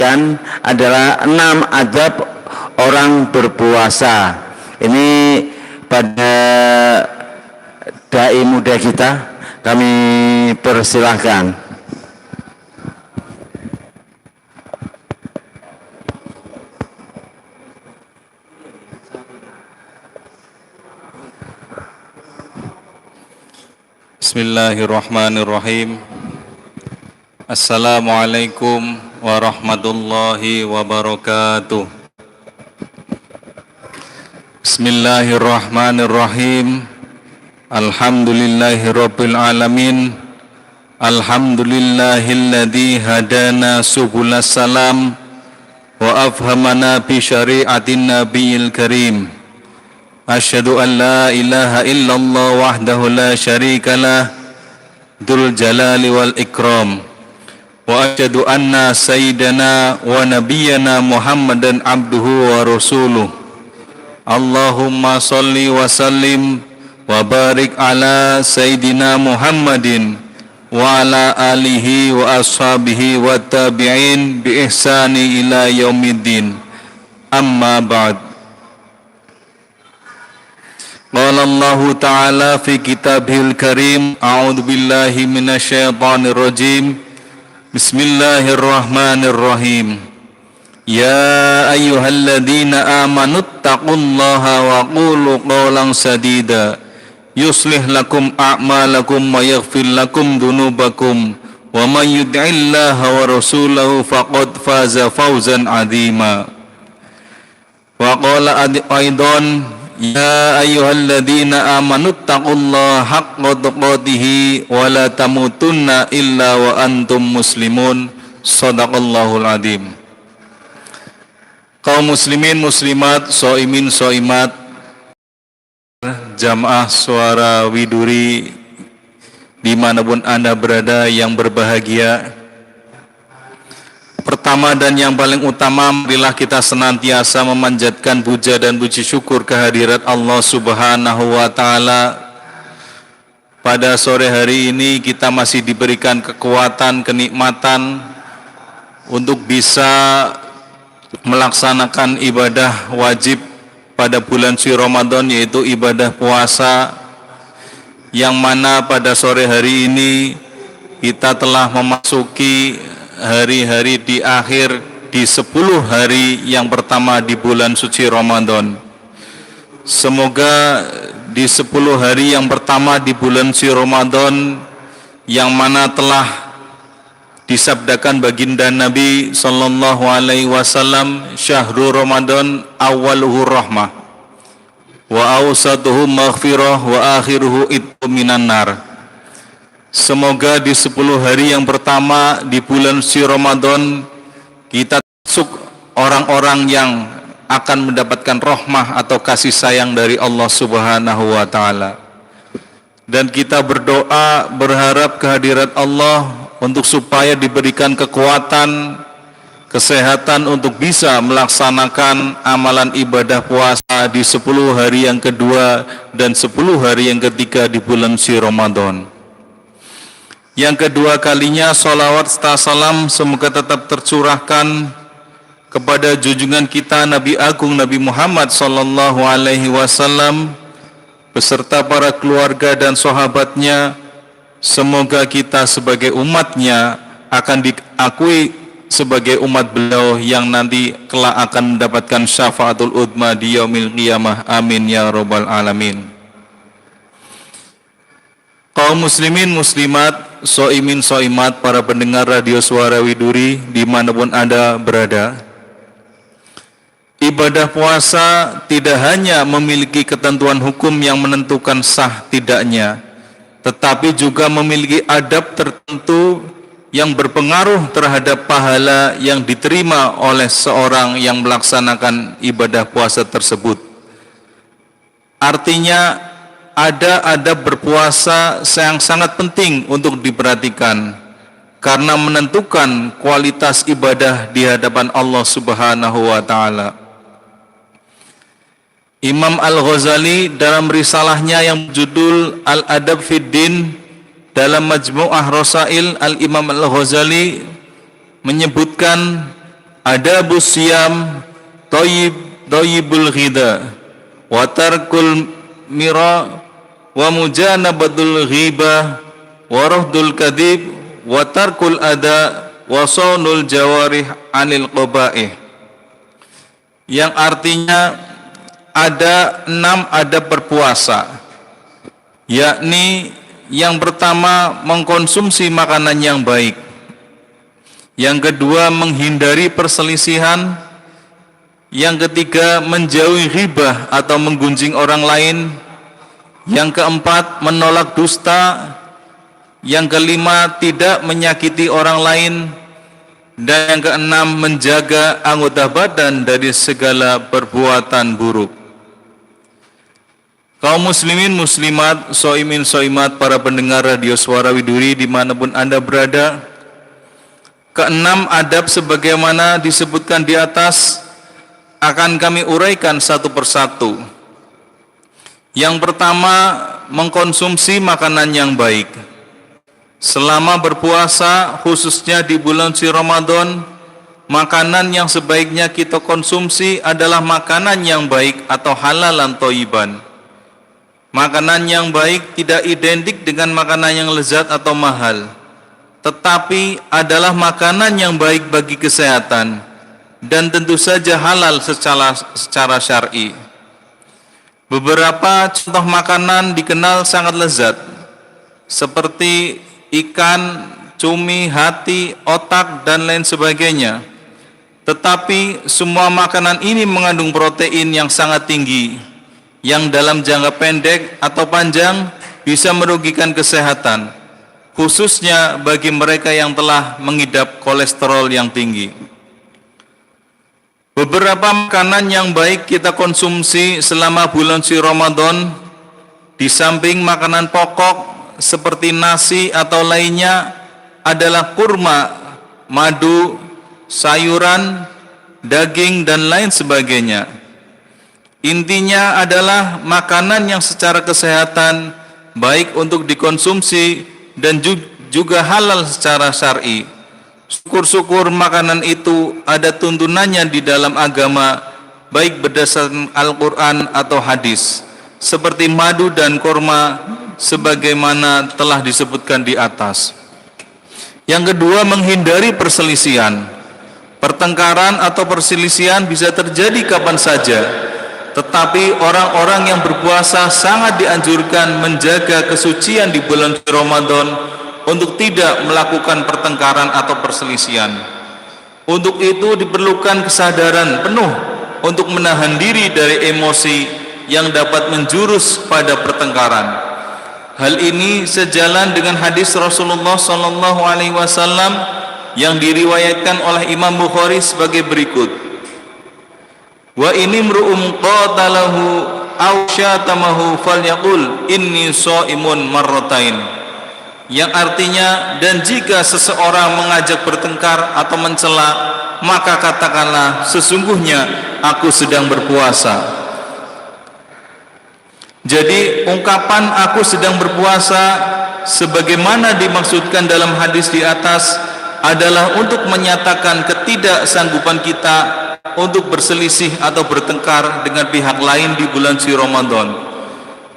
dan adalah 6 adab orang berpuasa. Ini pada dai muda kita, kami persilahkan. Bismillahirrahmanirrahim. Assalamualaikum warahmatullahi wabarakatuh. Bismillahirrahmanirrahim. Alhamdulillahirabbil alamin. Alhamdulillahilladzi hadana subulas salam wa afhamana bi syari'atin nabiyil karim. Asyhadu an la ilaha illallah wahdahu la syarikalah dzul jalali wal ikram. Wa asyhadu anna sayyidana wa nabiyyana Muhammadan abduhu wa rasuluh. Allahumma shalli wa sallim wa barik ala sayyidina Muhammadin wa ala alihi wa ashabihi wa tabi'in bi ihsani ila yaumiddin. Amma ba'd. Qala Allahu ta'ala fi kitabihil karim, a'udzu billahi minasyaitonir rajim. Bismillahirrahmanirrahim. Ya ayyuhalladzina amanu taqullaha wa qulu qawlan sadida yuslih lakum a'malakum wa yaghfir lakum dunubakum wa man yuti'illaha wa rasulahu faqad faza fawzan 'azima. Wa qala aidan ya ayyuhalladzina amanu taqullaha haqqa tuqatih wa la tamutunna illa wa antum muslimun. Shadaqallahul adzim. Kaum muslimin muslimat, shaimin shaimat, jamaah suara Widuri dimanapun Anda berada yang berbahagia. Pertama dan yang paling utama, marilah kita senantiasa memanjatkan puja dan puji syukur kehadirat Allah Subhanahu wa Ta'ala. Pada sore hari ini kita masih diberikan kekuatan, kenikmatan untuk bisa melaksanakan ibadah wajib pada bulan suci Ramadan, yaitu ibadah puasa, yang mana pada sore hari ini kita telah memasuki hari-hari di akhir di 10 hari yang pertama di bulan suci Ramadan. Semoga di 10 hari yang pertama di bulan suci Ramadan, yang mana telah disabdakan baginda Nabi sallallahu alaihi wasallam, syahrul Ramadan awaluhu rahmah wa awsatuhu maghfirah wa akhiruhu itqu minan nar. Semoga di 10 hari yang pertama di bulan suci Ramadan kita termasuk orang-orang yang akan mendapatkan rahmah atau kasih sayang dari Allah Subhanahu wa Ta'ala. Dan kita berdoa berharap kehadirat Allah untuk supaya diberikan kekuatan, kesehatan untuk bisa melaksanakan amalan ibadah puasa di 10 hari yang kedua dan 10 hari yang ketiga di bulan suci Ramadan. Yang kedua kalinya, salawat serta salam semoga tetap tercurahkan kepada junjungan kita Nabi Agung Nabi Muhammad sallallahu alaihi wasallam beserta para keluarga dan sahabatnya. Semoga kita sebagai umatnya akan diakui sebagai umat beliau yang nanti kelak akan mendapatkan syafaatul udma di yaumil qiyamah. Amin ya rabbal alamin. Kaum muslimin muslimat, shaimin shaimat, para pendengar radio suara Widuri dimanapun Anda berada, ibadah puasa tidak hanya memiliki ketentuan hukum yang menentukan sah tidaknya, tetapi juga memiliki adab tertentu yang berpengaruh terhadap pahala yang diterima oleh seorang yang melaksanakan ibadah puasa tersebut. Artinya ada adab berpuasa yang sangat penting untuk diperhatikan karena menentukan kualitas ibadah di hadapan Allah Subhanahu wa Ta'ala. Imam Al-Ghazali dalam risalahnya yang berjudul Al-Adab fid Din, dalam Majmu'ah Rasail, Al-Imam Al-Ghazali menyebutkan adabus siyam, thayyibul ghida, wa tarkul mira, wa mujanabatul ghibah, wa rahdul kadhib, wa tarkul ada, wa saunul jawarih anil qabaih. Yang artinya ada 6 adab berpuasa, yakni yang pertama mengkonsumsi makanan yang baik, yang kedua menghindari perselisihan, yang ketiga menjauhi ghibah atau menggunjing orang lain, yang keempat menolak dusta, yang kelima tidak menyakiti orang lain, dan yang keenam menjaga anggota badan dari segala perbuatan buruk. Kaum muslimin muslimat, soimin soimat, para pendengar radio Suara Widuri dimanapun Anda berada, keenam adab sebagaimana disebutkan di atas akan kami uraikan satu persatu. Yang pertama, mengkonsumsi makanan yang baik. Selama berpuasa, khususnya di bulan suci Ramadan, makanan yang sebaiknya kita konsumsi adalah makanan yang baik atau halalan thayyiban. Makanan yang baik tidak identik dengan makanan yang lezat atau mahal, tetapi adalah makanan yang baik bagi kesehatan dan tentu saja halal secara syar'i. Beberapa contoh makanan dikenal sangat lezat, seperti ikan, cumi, hati, otak, dan lain sebagainya. Tetapi semua makanan ini mengandung protein yang sangat tinggi, yang dalam jangka pendek atau panjang bisa merugikan kesehatan, khususnya bagi mereka yang telah mengidap kolesterol yang tinggi. Beberapa makanan yang baik kita konsumsi selama bulan suci Ramadan, di samping makanan pokok seperti nasi atau lainnya, adalah kurma, madu, sayuran, daging, dan lain sebagainya. Intinya adalah makanan yang secara kesehatan baik untuk dikonsumsi dan juga halal secara syar'i. Syukur-syukur makanan itu ada tuntunannya di dalam agama, baik berdasarkan Al-Quran atau hadis, seperti madu dan kurma sebagaimana telah disebutkan di atas. Yang kedua, menghindari perselisihan. Pertengkaran atau perselisihan bisa terjadi kapan saja, tetapi orang-orang yang berpuasa sangat dianjurkan menjaga kesucian di bulan Ramadan untuk tidak melakukan pertengkaran atau perselisihan. Untuk itu diperlukan kesadaran penuh untuk menahan diri dari emosi yang dapat menjurus pada pertengkaran. Hal ini sejalan dengan hadis Rasulullah SAW yang diriwayatkan oleh Imam Bukhari sebagai berikut: wa inimru'um qatalahu aw syatamahu falyaqul inni shaimun marratain. Yang artinya, dan jika seseorang mengajak bertengkar atau mencela, maka katakanlah sesungguhnya aku sedang berpuasa. Jadi ungkapan aku sedang berpuasa sebagaimana dimaksudkan dalam hadis di atas adalah untuk menyatakan ketidaksanggupan kita untuk berselisih atau bertengkar dengan pihak lain di bulan suci Ramadan.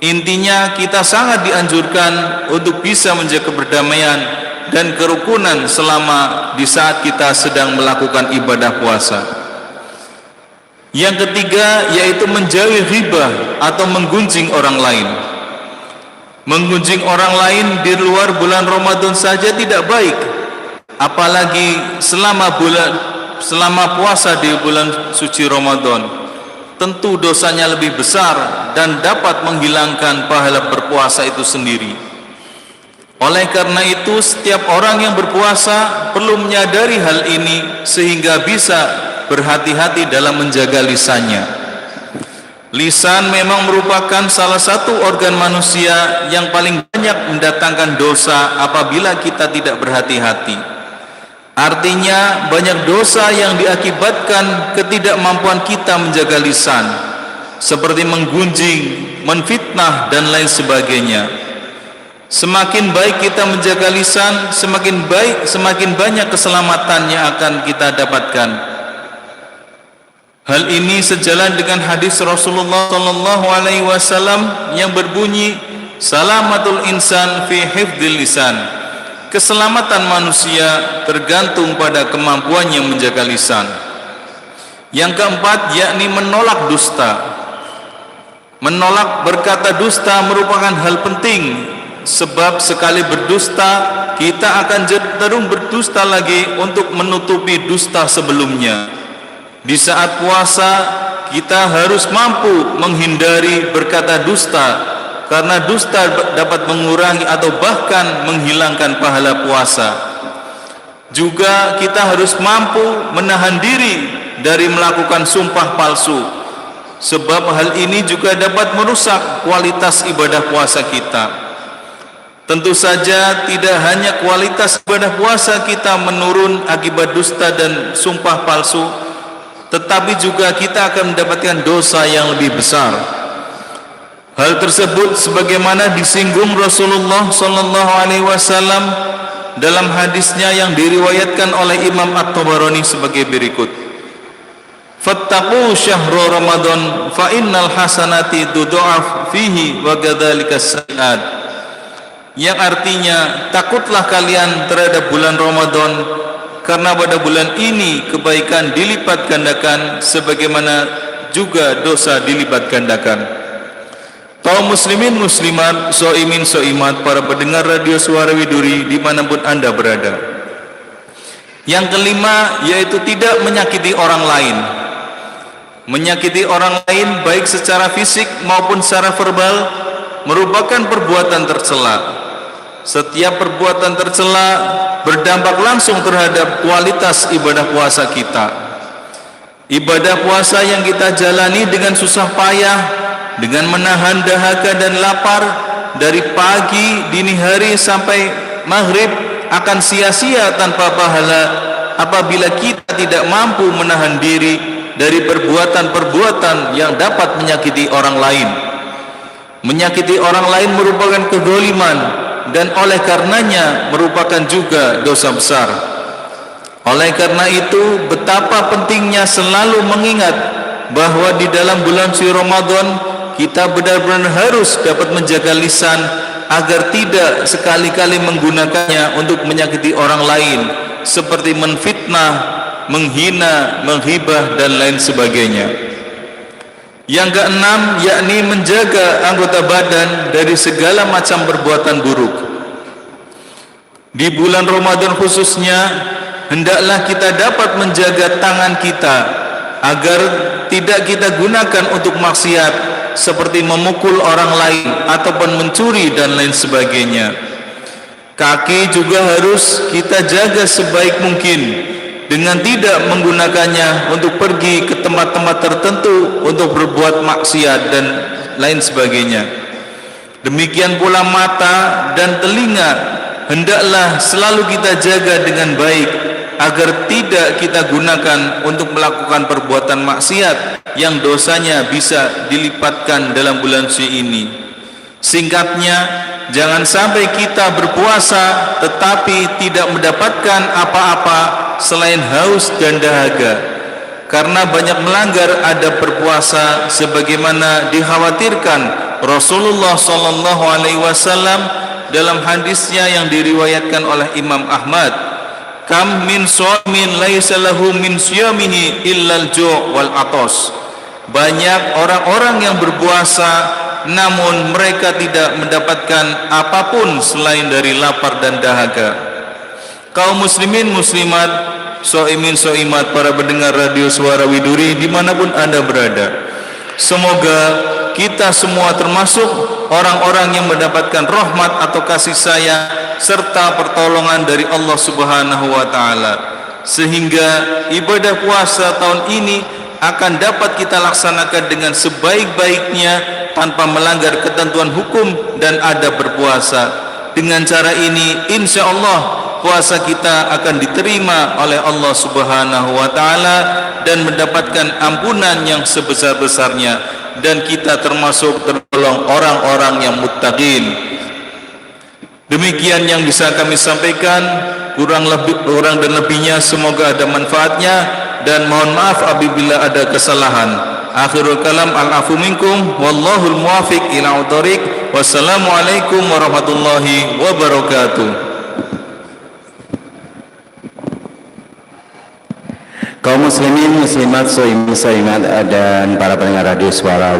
Intinya kita sangat dianjurkan untuk bisa menjaga perdamaian dan kerukunan selama di saat kita sedang melakukan ibadah puasa. Yang ketiga yaitu menjauhi ghibah atau menggunjing orang lain. Menggunjing orang lain di luar bulan Ramadan saja tidak baik, apalagi selama puasa di bulan suci Ramadan. Tentu dosanya lebih besar dan dapat menghilangkan pahala berpuasa itu sendiri. Oleh karena itu, setiap orang yang berpuasa perlu menyadari hal ini sehingga bisa berhati-hati dalam menjaga lisannya. Lisan memang merupakan salah satu organ manusia yang paling banyak mendatangkan dosa apabila kita tidak berhati-hati. Artinya banyak dosa yang diakibatkan ketidakmampuan kita menjaga lisan, seperti menggunjing, menfitnah, dan lain sebagainya. Semakin baik kita menjaga lisan, semakin banyak keselamatan yang akan kita dapatkan. Hal ini sejalan dengan hadis Rasulullah sallallahu alaihi wasallam yang berbunyi, salamatul insan fi hifdzil lisan. Keselamatan manusia tergantung pada kemampuannya menjaga lisan. Yang keempat, yakni menolak dusta. Menolak berkata dusta merupakan hal penting, sebab sekali berdusta kita akan cenderung berdusta lagi untuk menutupi dusta sebelumnya. Di saat puasa kita harus mampu menghindari berkata dusta, karena dusta dapat mengurangi atau bahkan menghilangkan pahala puasa. Juga kita harus mampu menahan diri dari melakukan sumpah palsu, sebab hal ini juga dapat merusak kualitas ibadah puasa kita. Tentu saja tidak hanya kualitas ibadah puasa kita menurun akibat dusta dan sumpah palsu, tetapi juga kita akan mendapatkan dosa yang lebih besar. Hal tersebut sebagaimana disinggung Rasulullah sallallahu alaihi wasallam dalam hadisnya yang diriwayatkan oleh Imam At-Tabarani sebagai berikut. Fattaqu syahra Ramadan fa innal hasanati tudha'af fihi wa kadzalika as-sayyi'at. Yang artinya, takutlah kalian terhadap bulan Ramadan, karena pada bulan ini kebaikan dilipat gandakan sebagaimana juga dosa dilipat gandakan. Kaum muslimin muslimat, soimin soimat, para pendengar radio Suara Widuri dimanapun Anda berada. Yang kelima, yaitu tidak menyakiti orang lain. Menyakiti orang lain baik secara fisik maupun secara verbal merupakan perbuatan tercela. Setiap perbuatan tercela berdampak langsung terhadap kualitas ibadah puasa kita. Ibadah puasa yang kita jalani dengan susah payah, dengan menahan dahaga dan lapar dari pagi dini hari sampai maghrib, akan sia-sia tanpa pahala apabila kita tidak mampu menahan diri dari perbuatan-perbuatan yang dapat menyakiti orang lain. Menyakiti orang lain merupakan kedzaliman, dan oleh karenanya merupakan juga dosa besar. Oleh karena itu, betapa pentingnya selalu mengingat bahwa di dalam bulan suci Ramadan kita benar-benar harus dapat menjaga lisan agar tidak sekali-kali menggunakannya untuk menyakiti orang lain, seperti menfitnah, menghina, menghibah dan lain sebagainya. Yang keenam, yakni menjaga anggota badan dari segala macam perbuatan buruk. Di bulan Ramadan khususnya, hendaklah kita dapat menjaga tangan kita agar tidak kita gunakan untuk maksiat, seperti memukul orang lain ataupun mencuri dan lain sebagainya. Kaki juga harus kita jaga sebaik mungkin dengan tidak menggunakannya untuk pergi ke tempat-tempat tertentu untuk berbuat maksiat dan lain sebagainya. Demikian pula mata dan telinga hendaklah selalu kita jaga dengan baik agar tidak kita gunakan untuk melakukan perbuatan maksiat yang dosanya bisa dilipatkan dalam bulan suci ini. Singkatnya, jangan sampai kita berpuasa tetapi tidak mendapatkan apa-apa selain haus dan dahaga, karena banyak melanggar adab berpuasa sebagaimana dikhawatirkan Rasulullah sallallahu alaihi wasallam dalam hadisnya yang diriwayatkan oleh Imam Ahmad. Kam min shaimin laisa lahu min siyamihi illal ju' wal atos. Banyak orang-orang yang berpuasa namun mereka tidak mendapatkan apapun selain dari lapar dan dahaga. Kaum muslimin muslimat, soimin soimat, para pendengar radio Suara Widuri dimanapun Anda berada, semoga kita semua termasuk orang-orang yang mendapatkan rahmat atau kasih sayang serta pertolongan dari Allah Subhanahu wa Ta'ala, sehingga ibadah puasa tahun ini akan dapat kita laksanakan dengan sebaik-baiknya tanpa melanggar ketentuan hukum dan adab berpuasa. Dengan cara ini insya Allah puasa kita akan diterima oleh Allah Subhanahu wa Ta'ala dan mendapatkan ampunan yang sebesar-besarnya, dan kita termasuk tergolong orang-orang yang muttaqin. Demikian yang bisa kami sampaikan, kurang dan lebihnya semoga ada manfaatnya, dan mohon maaf apabila ada kesalahan. Akhirul kalam, al-afu minkum, wallahul muwafiq ila thoriq. Wassalamualaikum warahmatullahi wabarakatuh. Kaum muslimin, muslimat, soiman, soimat, dan para pendengar radio suara